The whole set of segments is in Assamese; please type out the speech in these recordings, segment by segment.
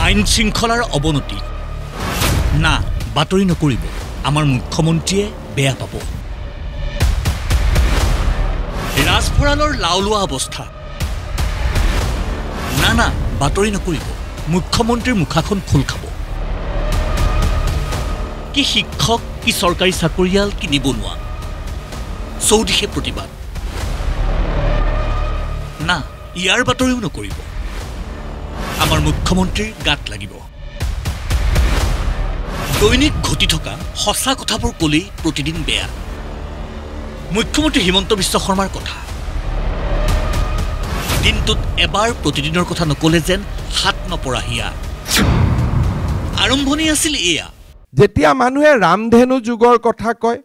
আইন শৃংখলাৰ অৱনতি না বাতৰি নকৰিব আমাৰ মুখ্যমন্ত্ৰীয়ে বেয়া পাব ৰাজভঁৰালৰ লাওলোৱা অৱস্থা না না বাতৰি নকৰিব মুখ্যমন্ত্ৰীৰ মুখাখন খোল খাব কি শিক্ষক কি চৰকাৰী চাকৰিয়াল কি নিবনুৱা চৌদিশে প্ৰতিবাদ না ইয়াৰ বাতৰিও নকৰিব আমাৰ মুখ্যমন্ত্ৰীৰ গাত লাগিব দৈনিক ঘটি থকা সঁচা কথাবোৰ কলেই প্ৰতিদিন বেয়া মুখ্যমন্ত্ৰী হিমন্ত বিশ্ব শৰ্মাৰ কথা দিনটোত এবাৰ প্ৰতিদিনৰ কথা নকলে যেন হাত নপৰা হিয়া আৰম্ভণি আছিল এয়া যেতিয়া মানুহে ৰামধেনু যুগৰ কথা কয়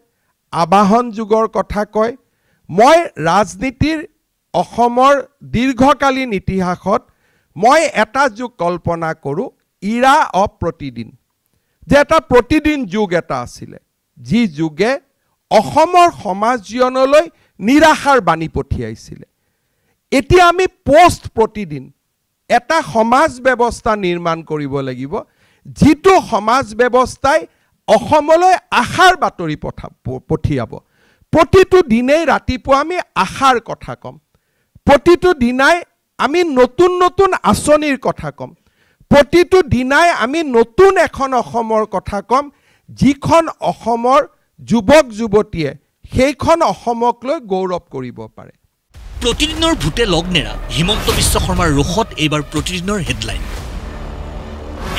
আবাহন যুগৰ কথা কয় মই ৰাজনীতিৰ অসমৰ দীৰ্ঘকালীন ইতিহাসত মই এটা যুগ কল্পনা কৰোঁ ইৰা অফ প্ৰতিদিন যে এটা প্ৰতিদিন যুগ এটা আছিলে যি যুগে অসমৰ সমাজ জীৱনলৈ নিৰাশাৰ বাণী পঠিয়াইছিলে এতিয়া আমি পোষ্ট প্ৰতিদিন এটা সমাজ ব্যৱস্থা নিৰ্মাণ কৰিব লাগিব যিটো সমাজ ব্যৱস্থাই অসমলৈ আশাৰ বাতৰি পঠিয়াব প্ৰতিটো দিনেই ৰাতিপুৱা আমি আশাৰ কথা কম প্ৰতিটো দিনাই আমি নতুন নতুন আঁচনিৰ কথা কম প্ৰতিটো দিনাই আমি নতুন এখন অসমৰ কথা কম যিখন অসমৰ যুৱক যুৱতীয়ে সেইখন অসমক লৈ গৌৰৱ কৰিব পাৰে প্ৰতিদিনৰ ভূতে লগ নেৰা হিমন্ত বিশ্ব শৰ্মাৰ ৰোষত এইবাৰ প্ৰতিদিনৰ হেডলাইন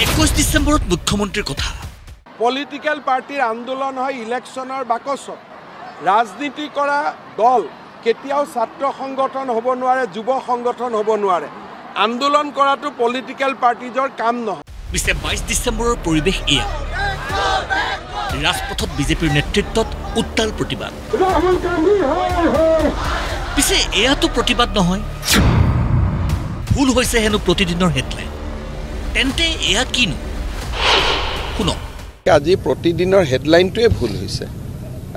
21 ডিচেম্বৰত মুখ্যমন্ত্ৰীৰ কথা পলিটিক্যাল পাৰ্টিৰ আন্দোলন হয় ইলেকশ্যনৰ বাকচত ৰাজনীতি কৰা দল কেতিয়াও ছাত্ৰ সংগঠন হ'ব নোৱাৰে যুৱ সংগঠন হ'ব নোৱাৰে আন্দোলন কৰাটো পলিটিক্যাল পাৰ্টিজৰ কাম নহয় পিছে 22 ডিচেম্বৰৰ পৰিৱেশ এয়া ৰাজপথত বিজেপিৰ নেতৃত্বত উত্তাল প্ৰতিবাদ পিছে এয়াতো প্ৰতিবাদ নহয় ভুল হৈছে হেনো প্ৰতিদিনৰ হেডলাইন তেন্তে এয়া কিনো শুনক আজি প্ৰতিদিনৰ হেডলাইনটোৱে ভুল হৈছে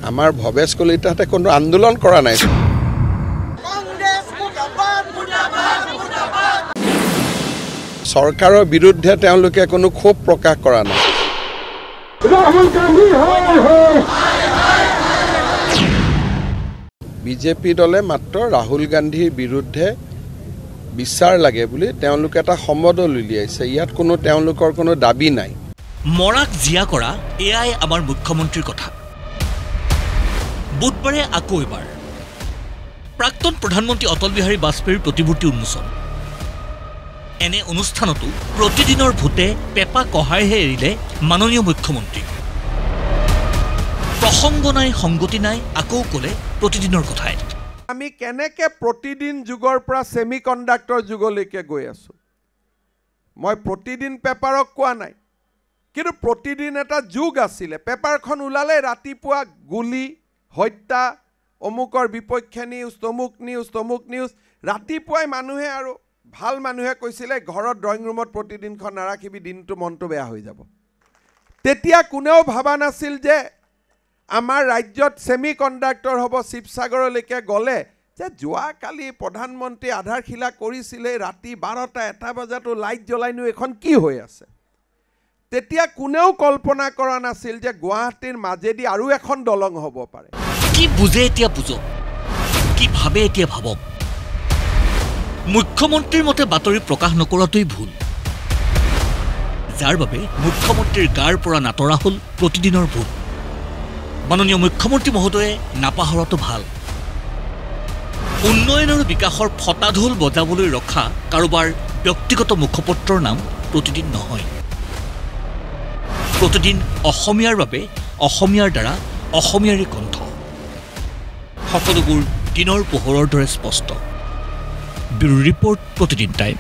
আমাৰ ভৱেশ কলিতাহঁতে কোনো আন্দোলন কৰা নাই চৰকাৰৰ বিৰুদ্ধে তেওঁলোকে কোনো ক্ষোভ প্ৰকাশ কৰা নাই বিজেপি দলে মাত্ৰ ৰাহুল গান্ধীৰ বিৰুদ্ধে বিচাৰ লাগে বুলি তেওঁলোকে এটা সমদল উলিয়াইছে ইয়াত কোনো তেওঁলোকৰ কোনো দাবী নাই মৰাক জিয়া কৰা এয়াই আমাৰ মুখ্যমন্ত্ৰীৰ কথা বুধবাৰে আকৌ এবাৰ প্ৰাক্তন প্ৰধানমন্ত্ৰী অটল বিহাৰী বাজপেয়ীৰ প্ৰতিমূৰ্তি উন্মোচন এনে অনুষ্ঠানতো প্ৰতিদিনৰ ভূতে পেপা কহাইহে এৰিলে মাননীয় মুখ্যমন্ত্ৰী প্ৰসংগ নাই সংগতি নাই আকৌ ক'লে প্ৰতিদিনৰ কথাই আমি কেনেকে প্ৰতিদিন যুগৰ পৰা সেমি কণ্ডাক্টৰ যুগলৈকে গৈ আছো মই প্ৰতিদিন পেপাৰক কোৱা নাই কিন্তু প্ৰতিদিন এটা যুগ আছিলে পেপাৰখন ওলালে ৰাতিপুৱা গুলি হত্যা অমুকৰ বিপক্ষে নিউজ তমুক নিউজ ৰাতিপুৱাই মানুহে আৰু ভাল মানুহে কৈছিলে ঘৰত ড্ৰয়িং ৰুমত প্ৰতিদিনখন নাৰাখিবি দিনটো মনটো বেয়া হৈ যাব তেতিয়া কোনেও ভাবা নাছিল যে আমাৰ ৰাজ্যত সেমি কণ্ডাক্টৰ হ'ব শিৱসাগৰলৈকে গ'লে যে যোৱাকালি প্ৰধানমন্ত্ৰী আধাৰশিলা কৰিছিলে ৰাতি 12টা বজাতো লাইট জ্বলাইনো এখন কি হৈ আছে তেতিয়া কোনেও কল্পনা কৰা নাছিল যে গুৱাহাটীৰ মাজেদি আৰু এখন দলং হ'ব পাৰে কি বুজে এতিয়া বুজক কি ভাবে এতিয়া ভাবক মুখ্যমন্ত্ৰীৰ মতে বাতৰি প্ৰকাশ নকৰাটোই ভুল যাৰ বাবে মুখ্যমন্ত্ৰীৰ গাৰ পৰা নাতৰা হ'ল প্ৰতিদিনৰ ভূত মাননীয় মুখ্যমন্ত্ৰী মহোদয়ে নাপাহৰাটো ভাল উন্নয়ন আৰু বিকাশৰ ফটাঢোল বজাবলৈ ৰখা কাৰোবাৰ ব্যক্তিগত মুখপত্ৰৰ নাম প্ৰতিদিন নহয় প্ৰতিদিন অসমীয়াৰ বাবে অসমীয়াৰ দ্বাৰা অসমীয়াৰে কণ্ঠ সকলোবোৰ দিনৰ পোহৰৰ দৰে স্পষ্ট ব্যুৰো ৰিপৰ্ট প্ৰতিদিন টাইম